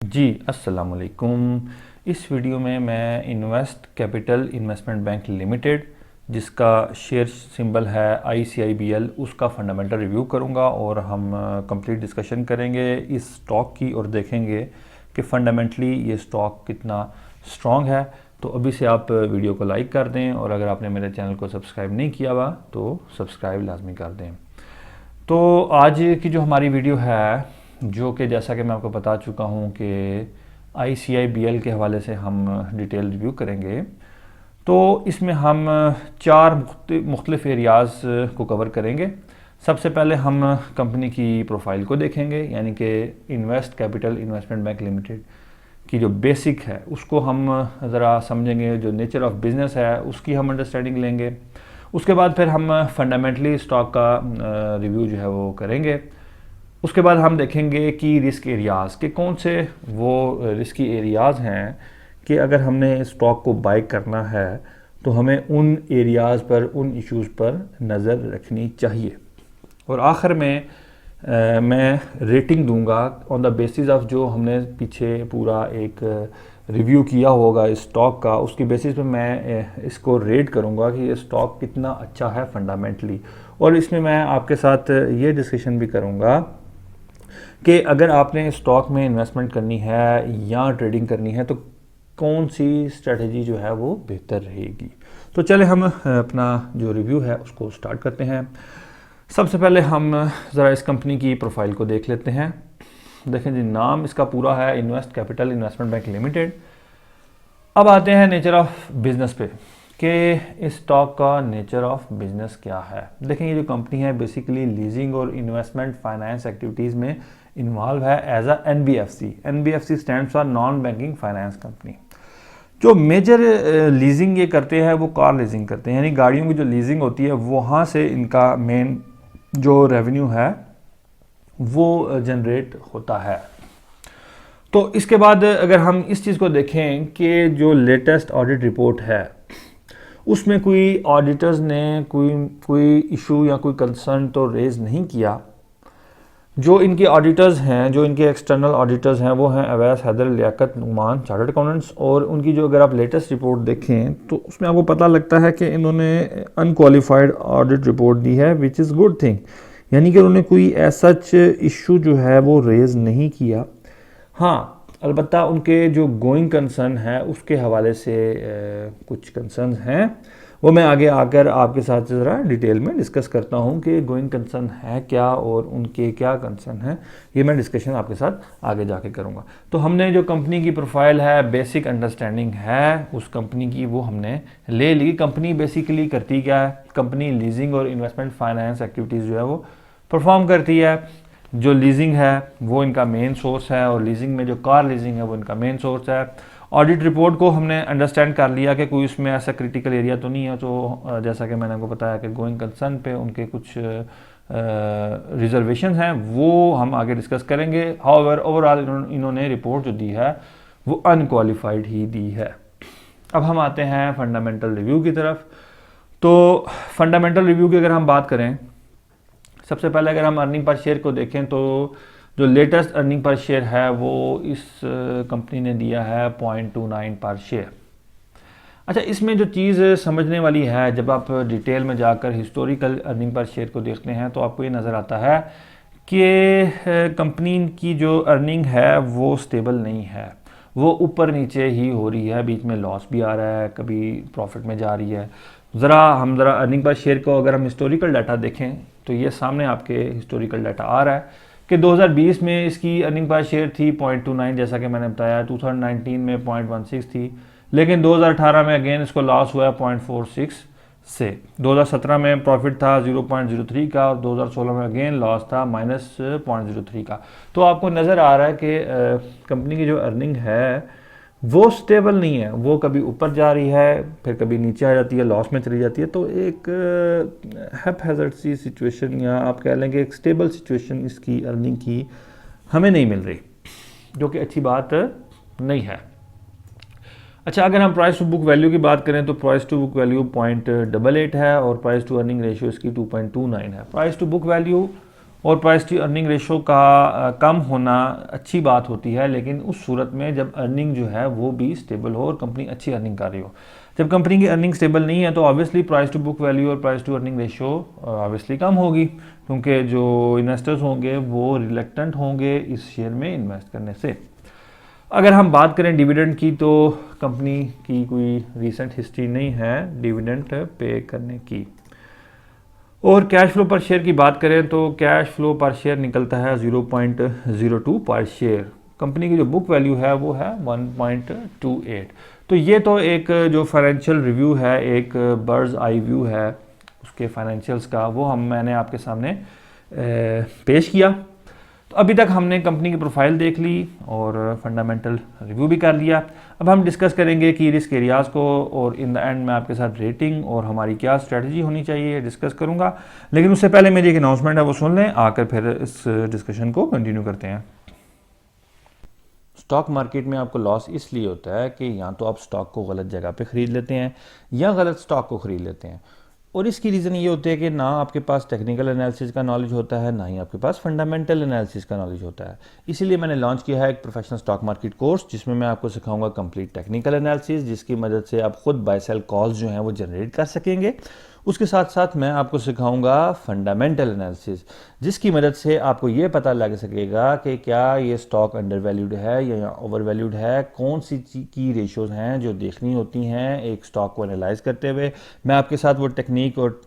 जी अस्सलाम वालेकुम। इस वीडियो में मैं invest capital investment bank limited, जिसका शेयर सिंबल है ICIBL, उसका फंडामेंटल रिव्यू करूंगा और हम कंप्लीट डिस्कशन करेंगे इस स्टॉक की और देखेंगे कि फंडामेंटली ये स्टॉक कितना स्ट्रॉन्ग है। तो अभी से आप वीडियो को लाइक कर दें और अगर आपने मेरे चैनल को सब्सक्राइब नहीं किया हुआ तो सब्सक्राइब लाजमी कर दें। तो आज की जो हमारी वीडियो है, जो कि जैसा कि मैं आपको बता चुका हूँ कि ICIBL के हवाले से हम डिटेल रिव्यू करेंगे। तो इसमें हम चार मुख्तलिफ एरियाज़ को कवर करेंगे। सबसे पहले हम कंपनी की प्रोफाइल को देखेंगे, यानी कि invest capital investment bank limited की जो बेसिक है उसको हम ज़रा समझेंगे। जो नेचर ऑफ बिज़नेस है उसकी हम अंडरस्टैंडिंग लेंगे। उसके बाद फिर हम फंडामेंटली स्टॉक का रिव्यू जो है वो करेंगे। उसके बाद हम देखेंगे कि रिस्क एरियाज़ के कौन से वो रिस्की एरियाज़ हैं कि अगर हमने स्टॉक को बाय करना है तो हमें उन एरियाज़ पर, उन इश्यूज़ पर नज़र रखनी चाहिए। और आखिर में मैं रेटिंग दूंगा ऑन द बेसिस ऑफ जो हमने पीछे पूरा एक रिव्यू किया होगा इस स्टॉक का, उसकी बेसिस पे मैं इसको रेट करूंगा कि ये स्टॉक कितना अच्छा है फंडामेंटली। और इसमें मैं आपके साथ ये डिस्कशन भी करूंगा कि अगर आपने स्टॉक में इन्वेस्टमेंट करनी है या ट्रेडिंग करनी है तो कौन सी स्ट्रेटजी जो है वो बेहतर रहेगी। तो चले हम अपना जो रिव्यू है उसको स्टार्ट करते हैं। सबसे पहले हम ज़रा इस कंपनी की प्रोफाइल को देख लेते हैं। देखें जी, नाम इसका पूरा है invest capital investment bank limited. अब आते हैं नेचर ऑफ बिजनेस पे कि इस स्टॉक का नेचर ऑफ बिजनेस क्या है। देखें, ये जो कंपनी है बेसिकली लीजिंग और इन्वेस्टमेंट फाइनेंस एक्टिविटीज़ में इन्वॉल्व है as a NBFC। NBFC stands for non banking finance company. जो मेजर लीजिंग ये करते हैं वो कार लीजिंग करते हैं, यानी गाड़ियों की जो लीजिंग होती है वहाँ से इनका मेन जो रेवेन्यू है वो जनरेट होता है। तो इसके बाद अगर हम इस चीज़ को देखें कि जो लेटेस्ट ऑडिट रिपोर्ट है उसमें कोई ऑडिटर्स ने कोई इशू या कोई कंसर्न तो रेज नहीं किया। जो इनके ऑडिटर्स हैं, जो इनके एक्सटर्नल ऑडिटर्स हैं वो हैं अवैस, हैदर, लियाकत, नुमान, चार्टर्ड अकाउंटेंट्स। और उनकी जो अगर आप लेटेस्ट रिपोर्ट देखें तो उसमें आपको पता लगता है कि इन्होंने अनक्वालिफाइड ऑडिट रिपोर्ट दी है, विच इज़ गुड थिंग। यानी कि उन्होंने कोई ऐसा इशू जो है वो रेज नहीं किया। हाँ, अलबत्ता उनके जो गोइंग कंसर्न है उसके हवाले से कुछ कंसर्न हैं, वो मैं आगे आकर आपके साथ ज़रा डिटेल में डिस्कस करता हूँ कि गोइंग कंसर्न है क्या और उनके क्या कंसर्न हैं। ये मैं डिस्कशन आपके साथ आगे जाके करूँगा। तो हमने जो कंपनी की प्रोफाइल है, बेसिक अंडरस्टैंडिंग है उस कंपनी की, वो हमने ले ली। कंपनी बेसिकली करती क्या है? कंपनी लीजिंग और इन्वेस्टमेंट फाइनेंस एक्टिविटीज़ जो है वो परफॉर्म करती है। जो लीजिंग है वो इनका मेन सोर्स है और लीजिंग में जो कार लीजिंग है वो इनका मेन सोर्स है। ऑडिट रिपोर्ट को हमने अंडरस्टैंड कर लिया कि कोई उसमें ऐसा क्रिटिकल एरिया तो नहीं है। तो जैसा कि मैंने आपको बताया कि गोइंग कंसर्न पे उनके कुछ रिजर्वेशन हैं, वो हम आगे डिस्कस करेंगे। हाउएवर ओवरऑल इन्होंने रिपोर्ट जो दी है वो अनक्वालिफाइड ही दी है। अब हम आते हैं फंडामेंटल रिव्यू की तरफ। तो फंडामेंटल रिव्यू की अगर हम बात करें, सबसे पहले अगर हम अर्निंग पर शेयर को देखें तो जो लेटेस्ट अर्निंग पर शेयर है वो इस कंपनी ने दिया है 0.29 पर शेयर। अच्छा, इसमें जो चीज़ समझने वाली है, जब आप डिटेल में जाकर हिस्टोरिकल अर्निंग पर शेयर को देखते हैं तो आपको ये नज़र आता है कि कंपनी की जो अर्निंग है वो स्टेबल नहीं है, वो ऊपर नीचे ही हो रही है। बीच में लॉस भी आ रहा है, कभी प्रॉफिट में जा रही है। हम ज़रा अर्निंग पर शेयर को अगर हम हिस्टोरिकल डाटा देखें तो ये सामने आपके हिस्टोरिकल डाटा आ रहा है कि 2020 में इसकी अर्निंग पर शेयर थी 0.29, जैसा कि मैंने बताया। 2019 में 0.16 थी, लेकिन 2018 में अगेन इसको लॉस हुआ है 0.46 से। 2017 में प्रॉफिट था 0.03 का और 2016 में अगेन लॉस था -0.03 का। तो आपको नज़र आ रहा है कि कंपनी की जो अर्निंग है वो स्टेबल नहीं है, वो कभी ऊपर जा रही है फिर कभी नीचे आ जाती है, लॉस में चली जाती है। तो एक हैज़र्ड सी सिचुएशन, या आप कह लेंगे एक स्टेबल सिचुएशन इसकी अर्निंग की हमें नहीं मिल रही, जो कि अच्छी बात नहीं है। अच्छा, अगर हम प्राइस टू बुक वैल्यू की बात करें तो प्राइस टू बुक वैल्यू 0.88 है और प्राइस टू अर्निंग रेशियो इसकी 2.29 है। प्राइस टू बुक वैल्यू और प्राइस टू अर्निंग रेशो का कम होना अच्छी बात होती है, लेकिन उस सूरत में जब अर्निंग जो है वो भी स्टेबल हो और कंपनी अच्छी अर्निंग कर रही हो। जब कंपनी की अर्निंग स्टेबल नहीं है तो obviously price to book value और price to earning ratio obviously कम होगी, क्योंकि जो इन्वेस्टर्स होंगे वो रिलेक्टेंट होंगे इस शेयर में इन्वेस्ट करने से। अगर हम बात करें डिविडेंड की, तो कंपनी की कोई रीसेंट हिस्ट्री नहीं है डिविडेंड पे करने की। और कैश फ्लो पर शेयर की बात करें तो कैश फ्लो पर शेयर निकलता है 0.02 पर शेयर। कंपनी की जो बुक वैल्यू है वो है 1.28। तो ये तो एक जो फाइनेंशियल रिव्यू है, एक बर्ड्स आई व्यू है उसके फाइनेंशियल्स का, वो मैंने आपके सामने पेश किया। तो अभी तक हमने कंपनी की प्रोफाइल देख ली और फंडामेंटल रिव्यू भी कर लिया। अब हम डिस्कस करेंगे कि रिस्क एरियाज़ को, और इन द एंड मैं आपके साथ रेटिंग और हमारी क्या स्ट्रेटजी होनी चाहिए डिस्कस करूंगा। लेकिन उससे पहले मेरी एक अनाउंसमेंट है, वो सुन लें, आकर फिर इस डिस्कशन को कंटिन्यू करते हैं। स्टॉक मार्केट में आपको लॉस इसलिए होता है कि या तो आप स्टॉक को गलत जगह पे ख़रीद लेते हैं या गलत स्टॉक को ख़रीद लेते हैं। और इसकी रीज़न ये होती है कि ना आपके पास टेक्निकल एनालिसिस का नॉलेज होता है, ना ही आपके पास फंडामेंटल एनालिसिस का नॉलेज होता है। इसीलिए मैंने लॉन्च किया है एक प्रोफेशनल स्टॉक मार्केट कोर्स, जिसमें मैं आपको सिखाऊंगा कंप्लीट टेक्निकल एनालिसिस, जिसकी मदद से आप खुद बाय सेल कॉल्स जो हैं वो जनरेट कर सकेंगे। उसके साथ साथ मैं आपको सिखाऊंगा फंडामेंटल एनालिसिस, जिसकी मदद से आपको ये पता लग सकेगा कि क्या ये स्टॉक अंडर वैल्यूड है या ओवर वैल्यूड है, कौन सी की रेशियोज़ हैं जो देखनी होती हैं एक स्टॉक को एनालाइज करते हुए। मैं आपके साथ वो टेक्निक और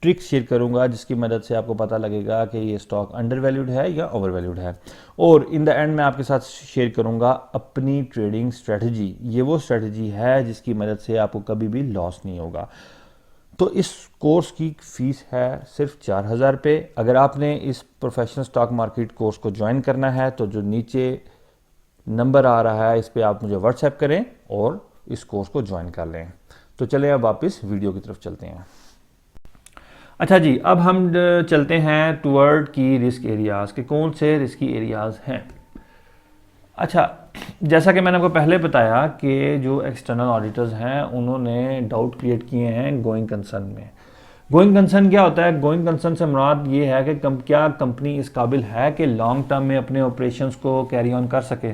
ट्रिक्स शेयर करूंगा जिसकी मदद से आपको पता लगेगा कि ये स्टॉक अंडर वैल्यूड है या ओवर वैल्यूड है। और इन द एंड मैं आपके साथ शेयर करूंगा अपनी ट्रेडिंग स्ट्रेटजी। ये वो स्ट्रेटजी है जिसकी मदद से आपको कभी भी लॉस नहीं होगा। तो इस कोर्स की फ़ीस है सिर्फ 4,000 रुपये। अगर आपने इस प्रोफेशनल स्टॉक मार्केट कोर्स को ज्वाइन करना है तो जो नीचे नंबर आ रहा है इस पर आप मुझे व्हाट्सएप करें और इस कोर्स को ज्वाइन कर लें। तो चलें अब वापस वीडियो की तरफ चलते हैं। अच्छा जी, अब हम चलते हैं टुवर्ड की रिस्क एरियाज़ के, कौन से रिस्की एरियाज़ हैं। अच्छा, जैसा कि मैंने आपको पहले बताया कि जो एक्सटर्नल ऑडिटर्स हैं उन्होंने डाउट क्रिएट किए हैं गोइंग कंसर्न में। गोइंग कंसर्न क्या होता है? गोइंग कंसर्न से मुराद ये है कि क्या कंपनी इस काबिल है कि लॉन्ग टर्म में अपने ऑपरेशंस को कैरी ऑन कर सके।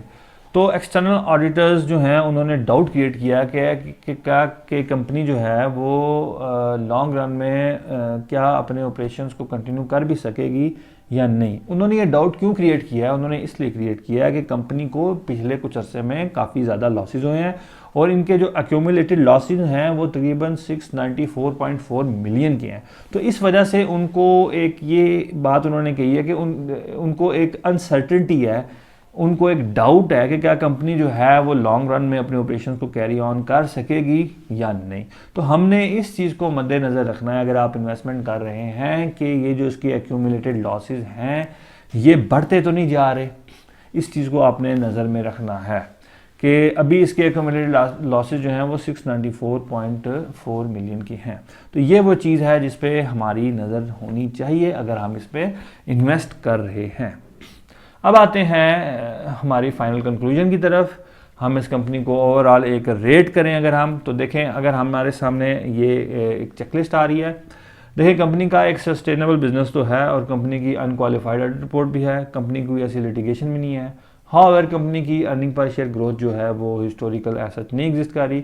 तो एक्सटर्नल ऑडिटर्स जो हैं उन्होंने डाउट क्रिएट किया कि क्या कि कंपनी जो है वो लॉन्ग रन में क्या अपने ऑपरेशंस को कंटिन्यू कर भी सकेगी या नहीं। उन्होंने ये डाउट क्यों क्रिएट किया है? उन्होंने इसलिए क्रिएट किया है कि कंपनी को पिछले कुछ अरसे में काफ़ी ज़्यादा लॉसेज हुए हैं और इनके जो एक्यूमुलेटेड लॉसेज हैं वो तकरीबन 694.4 मिलियन के हैं। तो इस वजह से उनको एक ये बात उन्होंने कही है कि उनको एक अनसर्टेनिटी है, उनको एक डाउट है कि क्या कंपनी जो है वो लॉन्ग रन में अपने ऑपरेशन को कैरी ऑन कर सकेगी या नहीं। तो हमने इस चीज़ को मद्देनज़र रखना है अगर आप इन्वेस्टमेंट कर रहे हैं कि ये जो इसकी एक्यूमुलेटेड लॉसेज हैं ये बढ़ते तो नहीं जा रहे। इस चीज़ को आपने नज़र में रखना है कि अभी इसके एक्यूमुलेटेड लॉसेज जो हैं वो 694.4 मिलियन की हैं। तो ये वो चीज़ है जिस पे हमारी नज़र होनी चाहिए अगर हम इस पर इन्वेस्ट कर रहे हैं। अब आते हैं हमारी फाइनल कंक्लूजन की तरफ। हम इस कंपनी को ओवरऑल एक रेट करें अगर हम, तो देखें अगर हमारे सामने ये एक चेकलिस्ट आ रही है। देखिए कंपनी का एक सस्टेनेबल बिजनेस तो है और कंपनी की अनक्वालिफाइड ऑडिट रिपोर्ट भी है, कंपनी की कोई ऐसी लिटिगेशन भी नहीं है। हाउएवर कंपनी की अर्निंग पर शेयर ग्रोथ जो है वो हिस्टोरिकल एसेट नहीं एग्जिस्ट कर रही।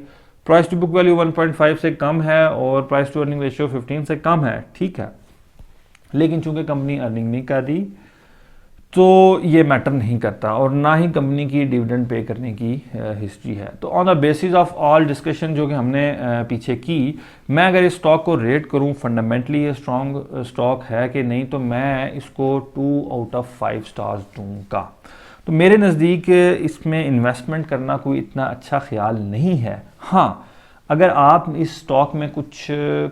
प्राइस टू बुक वैल्यू 1.5 से कम है और प्राइस टू अर्निंग रेशियो 15 से कम है, ठीक है। लेकिन चूंकि कंपनी अर्निंग नहीं कर रही तो ये मैटर नहीं करता और ना ही कंपनी की डिविडेंड पे करने की हिस्ट्री है। तो on the basis of all discussion जो कि हमने पीछे की, मैं अगर इस स्टॉक को रेट करूं फंडामेंटली ये स्ट्रॉन्ग स्टॉक है कि नहीं, तो मैं इसको 2 आउट ऑफ 5 स्टार्स दूंगा। तो मेरे नज़दीक इसमें इन्वेस्टमेंट करना कोई इतना अच्छा ख्याल नहीं है। हाँ, अगर आप इस स्टॉक में कुछ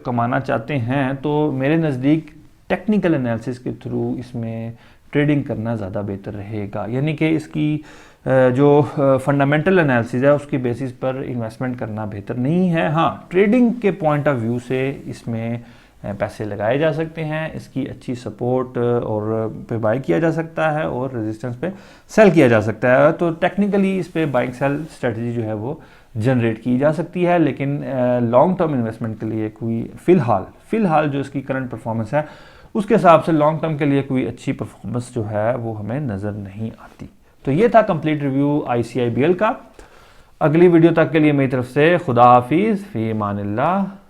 कमाना चाहते हैं तो मेरे नज़दीक टेक्निकल एनालिसिस के थ्रू इसमें ट्रेडिंग करना ज़्यादा बेहतर रहेगा, यानी कि इसकी जो फंडामेंटल एनालिसिस है उसकी बेसिस पर इन्वेस्टमेंट करना बेहतर नहीं है। हाँ, ट्रेडिंग के पॉइंट ऑफ व्यू से इसमें पैसे लगाए जा सकते हैं, इसकी अच्छी सपोर्ट और पे बाई किया जा सकता है और रेजिस्टेंस पे सेल किया जा सकता है। तो टेक्निकली इस पे बाइंग सेल स्ट्रेटजी जो है वो जनरेट की जा सकती है, लेकिन लॉन्ग टर्म इन्वेस्टमेंट के लिए कोई फ़िलहाल जो इसकी करंट परफॉर्मेंस है उसके हिसाब से लॉन्ग टर्म के लिए कोई अच्छी परफॉर्मेंस जो है वो हमें नज़र नहीं आती। तो ये था कंप्लीट रिव्यू ICIBL का। अगली वीडियो तक के लिए मेरी तरफ से खुदा हाफिज़, फ़ी अमानिल्लाह।